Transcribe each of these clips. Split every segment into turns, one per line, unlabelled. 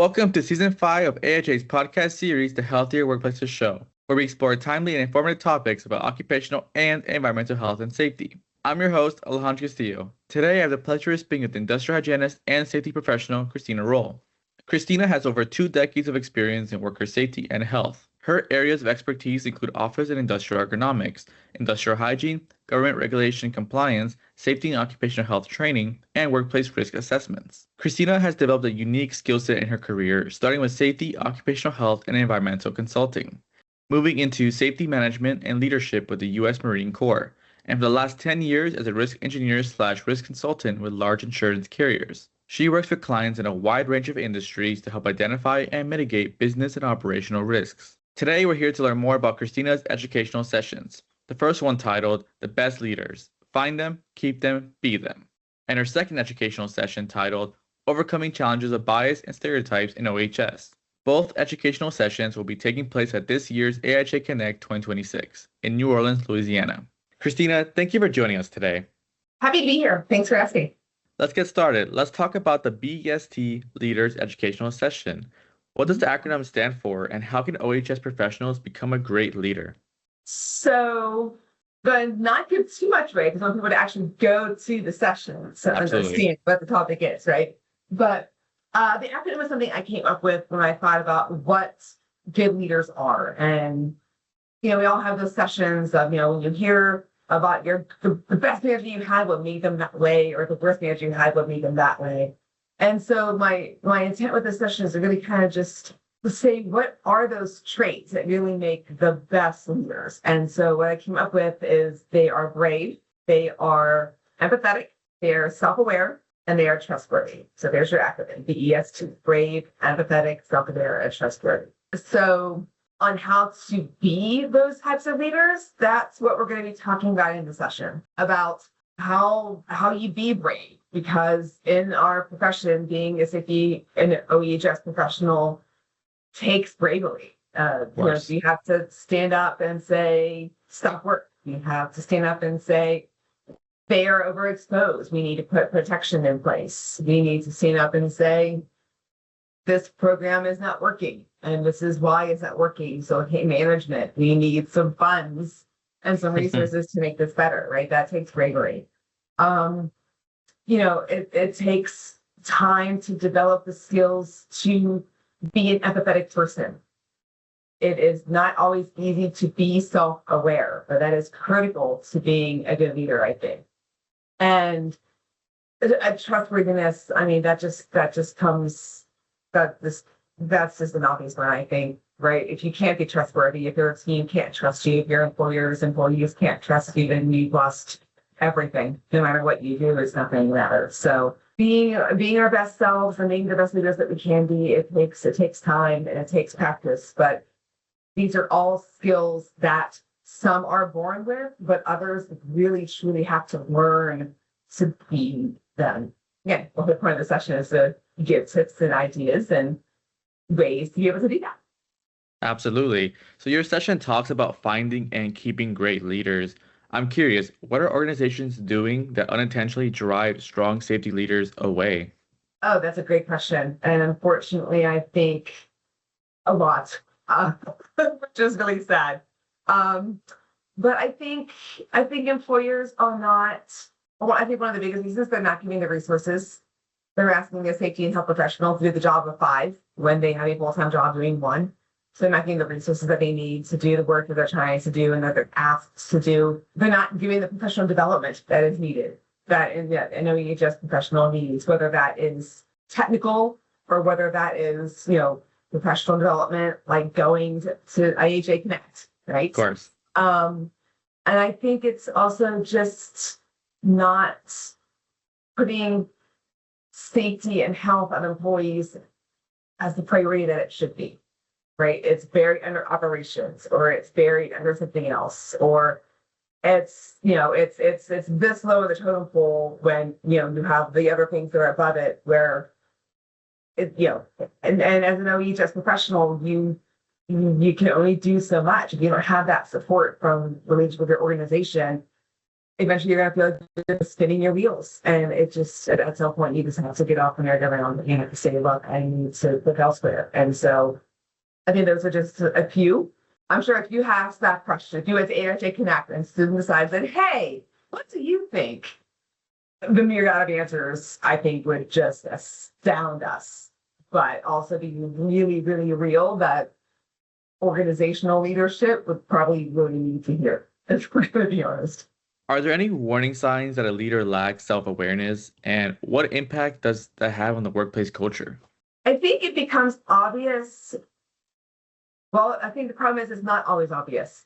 Welcome to Season 5 of AIHA's podcast series, The Healthier Workplaces Show, where we explore timely and informative topics about occupational and environmental health and safety. I'm your host, Alejandro Castillo. Today, I have the pleasure of speaking with industrial hygienist and safety professional, Christina Roll. Christina has over 2 decades of experience in worker safety and health. Her areas of expertise include office and industrial ergonomics, industrial hygiene, government regulation compliance, safety and occupational health training, and workplace risk assessments. Christina has developed a unique skill set in her career, starting with safety, occupational health, and environmental consulting, moving into safety management and leadership with the U.S. Marine Corps, and for the last 10 years as a risk engineer/risk consultant with large insurance carriers. She works with clients in a wide range of industries to help identify and mitigate business and operational risks. Today, we're here to learn more about Christina's educational sessions. The first one titled, The Best Leaders, Find Them, Keep Them, Be Them. And her second educational session titled, Overcoming Challenges of Bias and Stereotypes in OEHS. Both educational sessions will be taking place at this year's AIHA Connect 2026 in New Orleans, Louisiana. Christina, thank you for joining us today.
Happy to be here. Thanks for asking.
Let's get started. Let's talk about the B.E.S.T Leaders Educational Session. What does the acronym stand for, and how can OEHS professionals become a great leader?
So, but not give too much away because I want people to actually go to the session to understand what the topic is, right? But the acronym was something I came up with when I thought about what good leaders are. And, we all have those sessions of, when you hear about the best manager you had, what made them that way, or the worst manager you had, what made them that way. And so my intent with this session is to really kind of just say, what are those traits that really make the best leaders? And so what I came up with is they are brave, they are empathetic, they are self-aware, and they are trustworthy. So there's your acronym, B.E.S.T, brave, empathetic, self-aware, and trustworthy. So on how to be those types of leaders, that's what we're going to be talking about in the session, about how you be brave. Because in our profession, being a safety and OEHS professional takes bravery. You have to stand up and say, stop work. You have to stand up and say, they are overexposed. We need to put protection in place. We need to stand up and say, this program is not working. And this is why it's not working. So, hey, management, we need some funds and some resources to make this better, right? That takes bravery. It takes time to develop the skills to be an empathetic person. It is not always easy to be self-aware, but that is critical to being a good leader, I think. And a trustworthiness, that's just an obvious one, I think, right? If you can't be trustworthy, if your team can't trust you, if your employees can't trust you, then you've lost everything. No matter what you do, there's nothing matters. So being our best selves and being the best leaders that we can be, it takes time and it takes practice. But these are all skills that some are born with, but others really truly have to learn to be them. Again, the whole point of the session is to give tips and ideas and ways to be able to do that.
Absolutely. So your session talks about finding and keeping great leaders. I'm curious, what are organizations doing that unintentionally drive strong safety leaders away?
Oh, that's a great question. And unfortunately, I think a lot, which is really sad. But I think employers are not, I think one of the biggest reasons they're not giving the resources. They're asking a safety and health professional to do the job of 5 when they have a full-time job doing 1. So they're not getting the resources that they need to do the work that they're trying to do and that they're asked to do. They're not giving the professional development that is needed, that an OEHS professional needs, whether that is technical or whether that is, professional development, like going to AIHA Connect, right?
Of course.
And I think it's also just not putting safety and health of employees as the priority that it should be. Right? It's buried under operations, or it's buried under something else, or it's this low in the totem pole when you have the other things that are above it, where it and as an OEHS professional, you can only do so much if you don't have that support from related with your organization. eventually you're gonna feel like you're just spinning your wheels. And it just at some point you just have to get off the merry-go-round and you have to say, look, I need to look elsewhere. And so I think those are just a few. I'm sure if you ask that question, if you went to AIHA Connect and student decides that, hey, what do you think? The myriad of answers, I think, would just astound us, but also be really, really real that organizational leadership would probably really need to hear, if we're going to be honest.
Are there any warning signs that a leader lacks self-awareness, and what impact does that have on the workplace culture?
I think it becomes obvious. Well, I think the problem is it's not always obvious.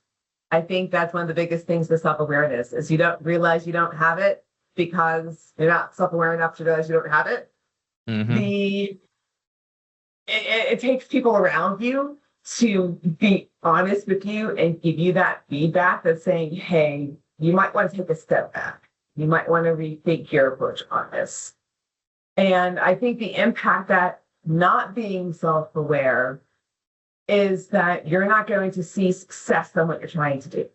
I think that's one of the biggest things with self-awareness is you don't realize you don't have it because you're not self-aware enough to realize you don't have it. Mm-hmm. It takes people around you to be honest with you and give you that feedback that's saying, hey, you might want to take a step back. You might want to rethink your approach on this. And I think the impact that not being self-aware is that you're not going to see success on what you're trying to do.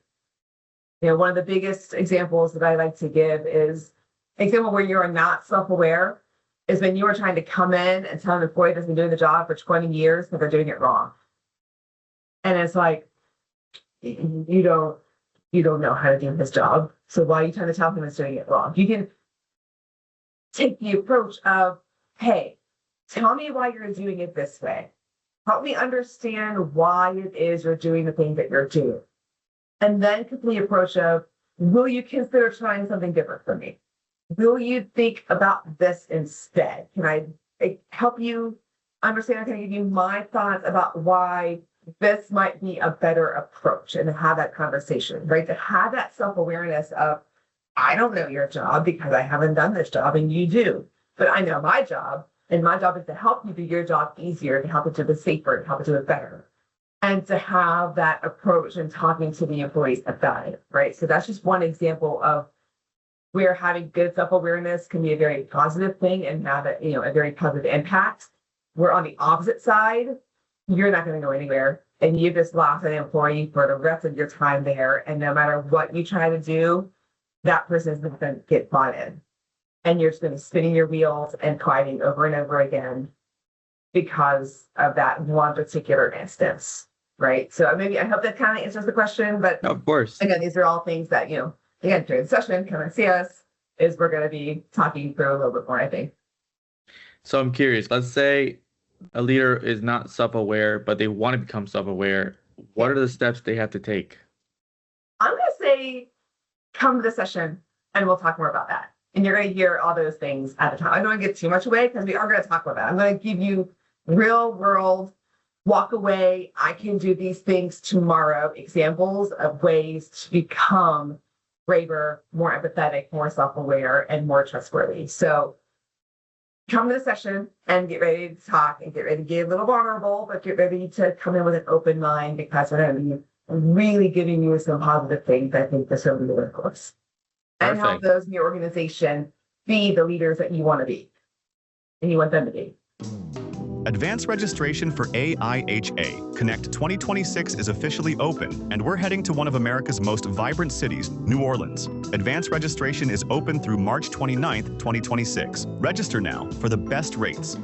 You know, one of the biggest examples that I like to give is an example where you are not self-aware is when you are trying to come in and tell an employee that's been doing the job for 20 years that they're doing it wrong. And it's like, you don't know how to do his job. So why are you trying to tell him he's doing it wrong? You can take the approach of, hey, tell me why you're doing it this way. Help me understand why it is you're doing the thing that you're doing. And then take the approach of, will you consider trying something different for me? Will you think about this instead? Can I help you understand? Can I give you my thoughts about why this might be a better approach and to have that conversation, right? To have that self-awareness of, I don't know your job because I haven't done this job and you do, but I know my job. And my job is to help you do your job easier, to help it do it safer, to help it do it better. And to have that approach and talking to the employees about it, right? So that's just one example of where having good self-awareness can be a very positive thing and have a very positive impact. Where on the opposite side, you're not going to go anywhere. And you've just lost an employee for the rest of your time there. And no matter what you try to do, that person is going to get bought in. And you're just going to be spinning your wheels and fighting over and over again because of that one particular instance, right? So maybe I hope that kind of answers the question, but
of course,
again, these are all things that, again, during the session, come and see us, is we're going to be talking through a little bit more, I think.
So I'm curious, let's say a leader is not self-aware, but they want to become self-aware. What are the steps they have to take? I'm
going to say, come to the session and we'll talk more about that. And you're going to hear all those things at the time. I don't want to give too much away because we are going to talk about that. I'm going to give you real world, walk away, I can do these things tomorrow, examples of ways to become braver, more empathetic, more self-aware, and more trustworthy. So come to the session and get ready to talk and get ready to get a little vulnerable, but get ready to come in with an open mind because we're going to be really giving you some positive things I think this will be the workforce. And help those in your organization be the leaders that you want to be and you want them to be.
Advanced registration for AIHA Connect 2026 is officially open, and we're heading to one of America's most vibrant cities, New Orleans. Advanced registration is open through March 29th, 2026. Register now for the best rates.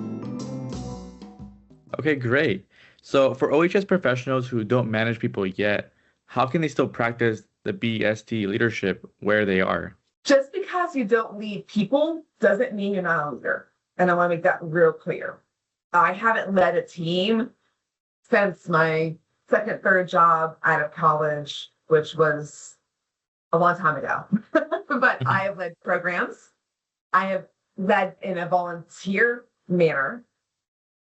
Okay, great. So for OEHS professionals who don't manage people yet, how can they still practice the B.E.S.T leadership where they are?
Just because you don't lead people doesn't mean you're not a leader. And I want to make that real clear. I haven't led a team since my third job out of college, which was a long time ago. But I have led programs. I have led in a volunteer manner.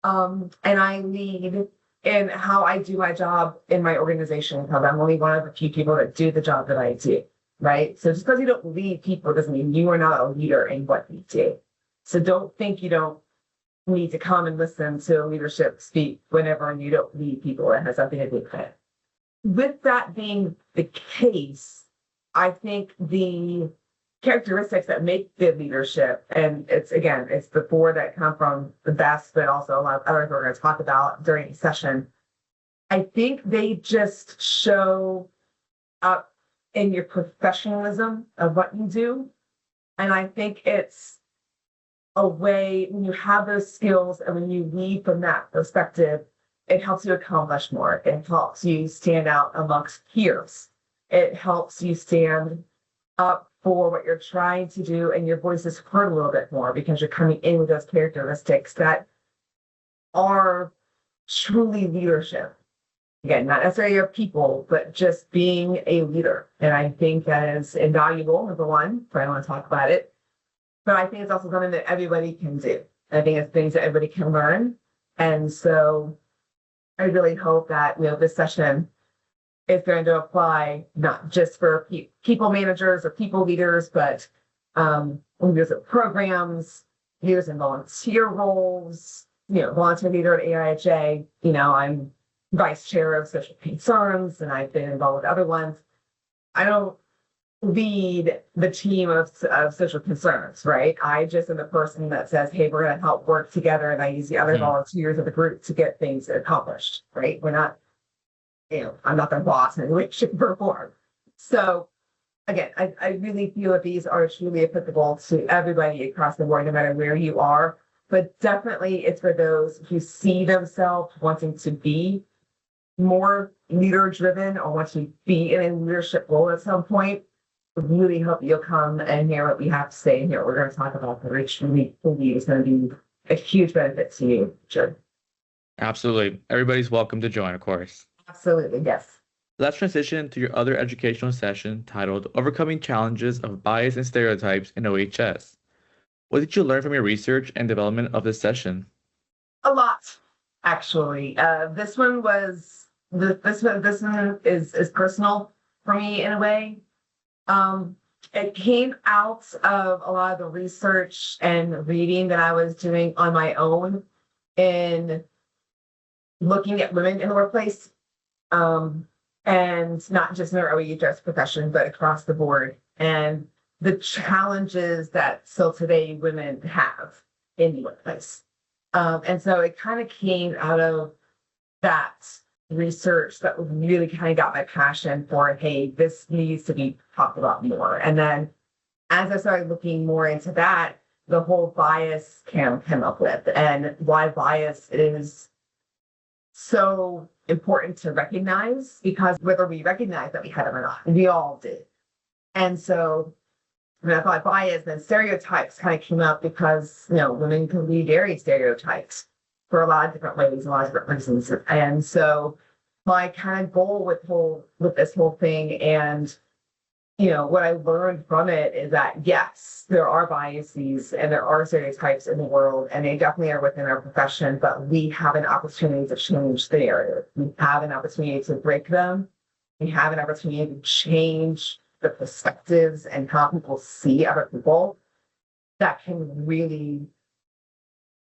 And I lead in how I do my job in my organization because I'm only one of the few people that do the job that I do, right? So just because you don't lead people doesn't mean you are not a leader in what you do. So don't think you don't need to come and listen to leadership speak whenever you don't lead people. That has something to do with it. With that being the case, I think the characteristics that make good leadership, and it's the four that come from the B.E.S.T, but also a lot of others we're going to talk about during the session. I think they just show up in your professionalism of what you do. And I think it's a way when you have those skills and when you lead from that perspective, it helps you accomplish more. It helps you stand out amongst peers. It helps you stand up for what you're trying to do, and your voice is heard a little bit more because you're coming in with those characteristics that are truly leadership. Again, not necessarily your people, but just being a leader. And I think that is invaluable, number one, if I want to talk about it. But I think it's also something that everybody can do. I think it's things that everybody can learn. And so I really hope that, this session is going to apply not just for people managers or people leaders, but leaders of programs, leaders in volunteer roles, volunteer leader at AIHA. I'm vice chair of social concerns, and I've been involved with other ones. I don't lead the team of social concerns, right? I just am the person that says, hey, we're going to help work together, and I use the other volunteers of the group to get things accomplished, right? We're not, I'm not their boss in any way, shape, or form. So again, I really feel that these are truly applicable to everybody across the board, no matter where you are. But definitely it's for those who see themselves wanting to be more leader driven or want to be in a leadership role at some point. Really hope you'll come and hear what we have to say and hear what we're going to talk about, that I truly believe is going to be a huge benefit to you. Sure.
Absolutely. Everybody's welcome to join, of course.
Absolutely, yes.
Let's transition to your other educational session titled Overcoming Challenges of Bias and Stereotypes in OEHS. What did you learn from your research and development of this session?
A lot, actually. This one is personal for me in a way. It came out of a lot of the research and reading that I was doing on my own in looking at women in the workplace, and not just in our OEHS profession, but across the board, and the challenges that still today women have in the workplace. And so it kind of came out of that research that really kind of got my passion for, hey, this needs to be talked about more. And then as I started looking more into that, the whole bias came up with, and why bias is so important to recognize, because whether we recognize that we had it or not, we all did. And so when I thought bias, then stereotypes kind of came up because, women can be very stereotyped for a lot of different ways, a lot of different reasons. And so my kind of goal with this whole thing, and what I learned from it, is that yes, there are biases and there are stereotypes in the world, and they definitely are within our profession, but we have an opportunity to change the narrative. We have an opportunity to break them. We have an opportunity to change the perspectives and how people see other people, that can really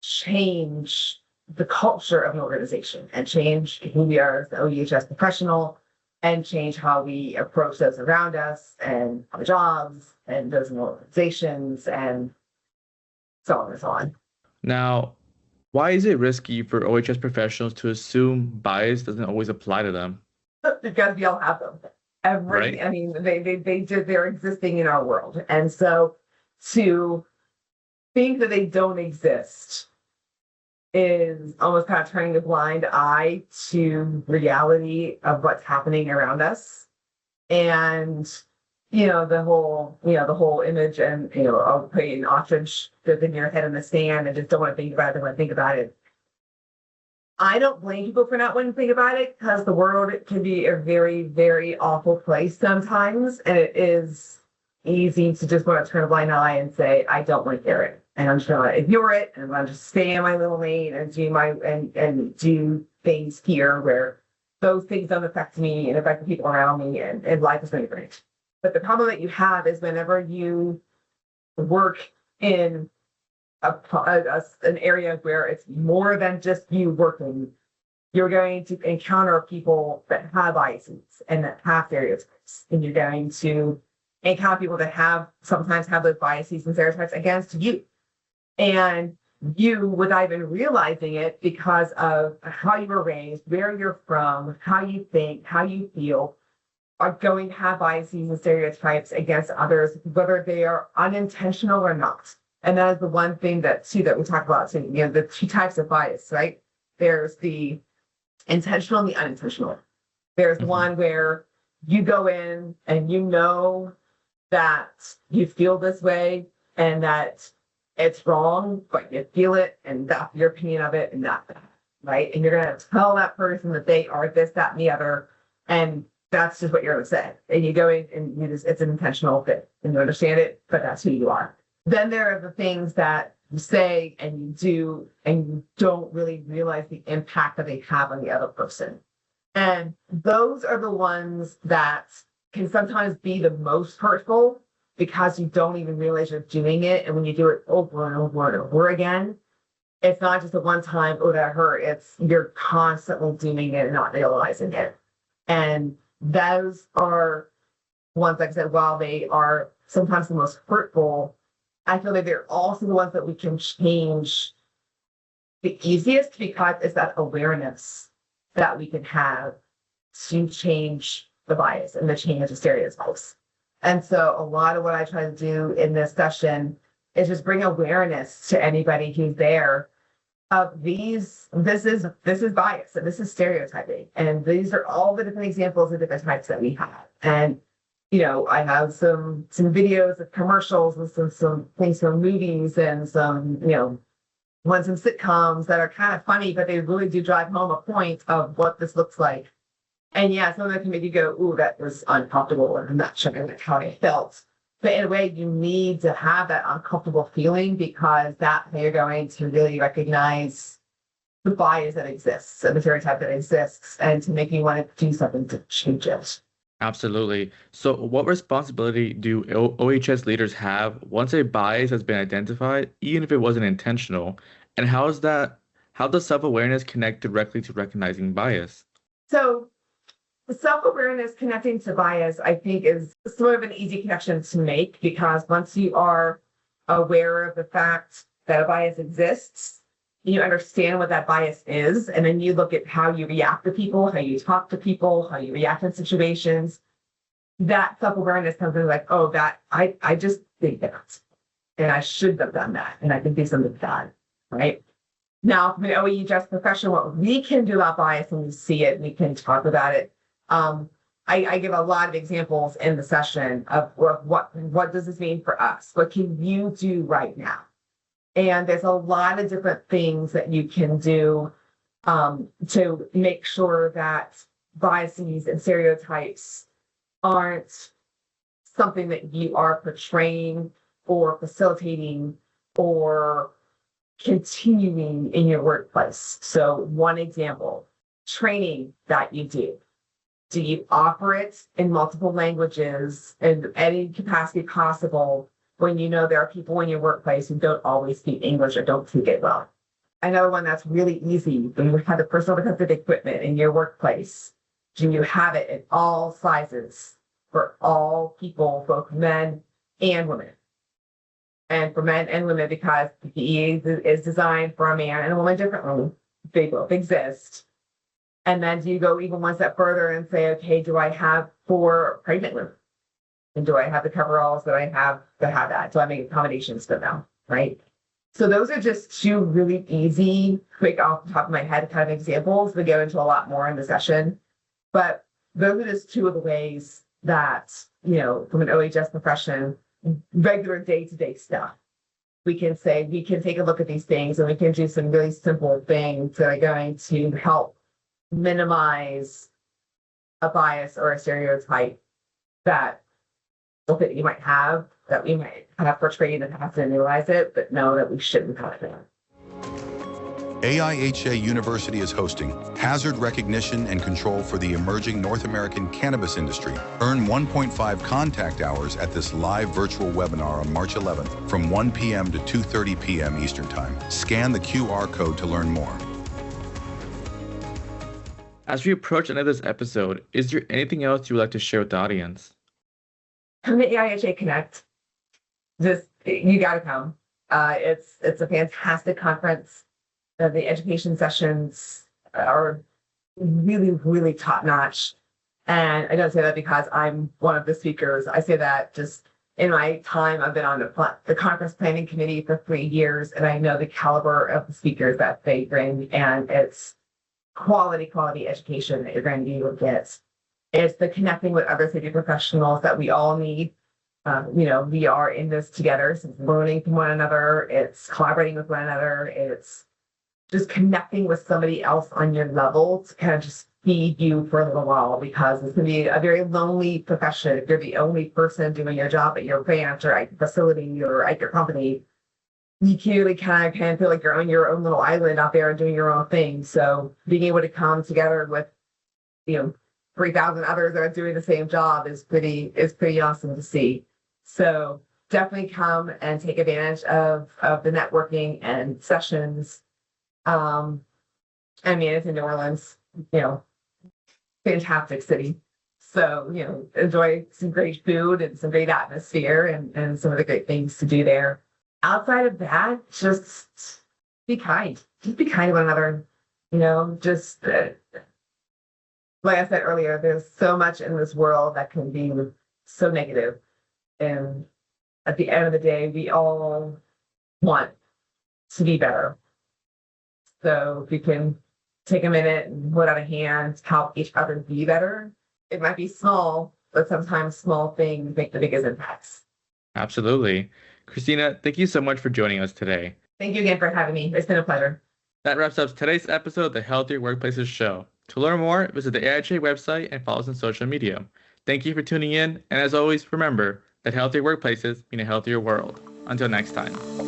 change the culture of an organization and change who we are as the OEHS professional, and change how we approach those around us and our jobs and those organizations, and so on and so on.
Now, why is it risky for OEHS professionals to assume bias doesn't always apply to them?
Because we all have them.
Right.
I mean, they're existing in our world. And so to think that they don't exist is almost kind of turning a blind eye to reality of what's happening around us. And, the whole image, and, of putting an ostrich in your head in the sand and just don't want to think about it, don't want to think about it. I don't blame people for not wanting to think about it, because the world can be a very, very awful place sometimes. And it is easy to just want to turn a blind eye and say, I don't want to hear it. And I'm just going to ignore it, and I'm going to just stay in my little lane and do things here where those things don't affect me and affect the people around me, and life is going to be great. But the problem that you have is whenever you work in an area where it's more than just you working, you're going to encounter people that have biases and that have stereotypes, and you're going to encounter people that sometimes have those biases and stereotypes against you. And you, without even realizing it, because of how you were raised, where you're from, how you think, how you feel, are going to have biases and stereotypes against others, whether they are unintentional or not. And that is the one thing that we talk about, too, the two types of bias, right? There's the intentional and the unintentional. There's one where you go in and you know that you feel this way and that it's wrong, but you feel it and that's your opinion of it and not that, right? And you're going to tell that person that they are this, that, and the other. And that's just what you're going to say. And you go in and it's an intentional fit and you understand it, but that's who you are. Then there are the things that you say and you do, and you don't really realize the impact that they have on the other person. And those are the ones that can sometimes be the most hurtful because you don't even realize you're doing it. And when you do it over and over and over again, it's not just a one time, oh, that hurt. It's you're constantly doing it and not realizing it. And those are ones, like I said, while they are sometimes the most hurtful, I feel like they're also the ones that we can change the easiest because it's that awareness that we can have to change the bias and the change the stereotypes. And so a lot of what I try to do in this session is just bring awareness to anybody who's there of this is bias and this is stereotyping. And these are all the different examples of different types that we have. And I have some videos of commercials and some things from movies and some, ones in sitcoms that are kind of funny, but they really do drive home a point of what this looks like. And yeah, some of them can make you go, ooh, that was uncomfortable, and I'm not sure that's how I felt. But in a way, you need to have that uncomfortable feeling because that's how you're going to really recognize the bias that exists and the stereotype that exists and to make you want to do something to change it.
Absolutely. So what responsibility do OHS leaders have once a bias has been identified, even if it wasn't intentional? And how does self-awareness connect directly to recognizing bias?
So the self-awareness connecting to bias, I think, is sort of an easy connection to make because once you are aware of the fact that a bias exists, you understand what that bias is, and then you look at how you react to people, how you talk to people, how you react in situations. That self-awareness comes in like, oh, that I just think that, and I shouldn't have done that, and I think there's something bad, right? Now, from an OEHS profession, what we can do about bias when we see it, we can talk about it. I give a lot of examples in the session of what does this mean for us? What can you do right now? And there's a lot of different things that you can do to make sure that biases and stereotypes aren't something that you are portraying or facilitating or continuing in your workplace. So one example, training that you do. Do you offer it in multiple languages in any capacity possible when you know there are people in your workplace who don't always speak English or don't speak it well? Another one that's really easy, when you have the personal protective equipment in your workplace, do you have it in all sizes for all people, both men and women? And for men and women, because PPE is designed for a man and a woman differently, they both exist. And then do you go even one step further and say, okay, do I have for pregnant women? And do I have the coveralls that I have to have that? Do I make accommodations for them, right? So those are just two really easy, quick off the top of my head kind of examples. We go into a lot more in the session. But those are just two of the ways that, from an OHS profession, regular day-to-day stuff, we can take a look at these things and we can do some really simple things that are going to help minimize a bias or a stereotype that you might have, that we might have portrayed in the past and realize it, but know that we shouldn't have it.
AIHA University is hosting Hazard Recognition and Control for the Emerging North American Cannabis Industry. Earn 1.5 contact hours at this live virtual webinar on March 11th from 1 p.m. to 2:30 p.m. Eastern Time. Scan the QR code to learn more.
As we approach the end of this episode, is there anything else you would like to share with the audience?
Come to AIHA Connect. You got to come. It's a fantastic conference. The education sessions are really, really top notch. And I don't say that because I'm one of the speakers. I say that just in my time, I've been on the conference planning committee for 3 years, and I know the caliber of the speakers that they bring, and it's quality education that you're going to be able to get. It's the connecting with other safety professionals that we all need. We are in this together, so it's learning from one another, it's collaborating with one another, it's just connecting with somebody else on your level to kind of just feed you for a little while, because it's going to be a very lonely profession if you're the only person doing your job at your branch or at your facility or at your company. You can really kind of feel like you're on your own little island out there doing your own thing. So being able to come together with 3,000 others that are doing the same job is pretty awesome to see. So definitely come and take advantage of the networking and sessions. It's in New Orleans, fantastic city. So, enjoy some great food and some great atmosphere and some of the great things to do there. Outside of that, just be kind. Just be kind to one another. Like I said earlier, there's so much in this world that can be so negative. And at the end of the day, we all want to be better. So if we can take a minute and put out a hand to help each other be better, it might be small, but sometimes small things make the biggest impacts.
Absolutely. Christina, thank you so much for joining us today.
Thank you again for having me. It's been a pleasure.
That wraps up today's episode of the Healthier Workplaces show. To learn more, visit the AIHA website and follow us on social media. Thank you for tuning in, and as always, remember that healthier workplaces mean a healthier world. Until next time.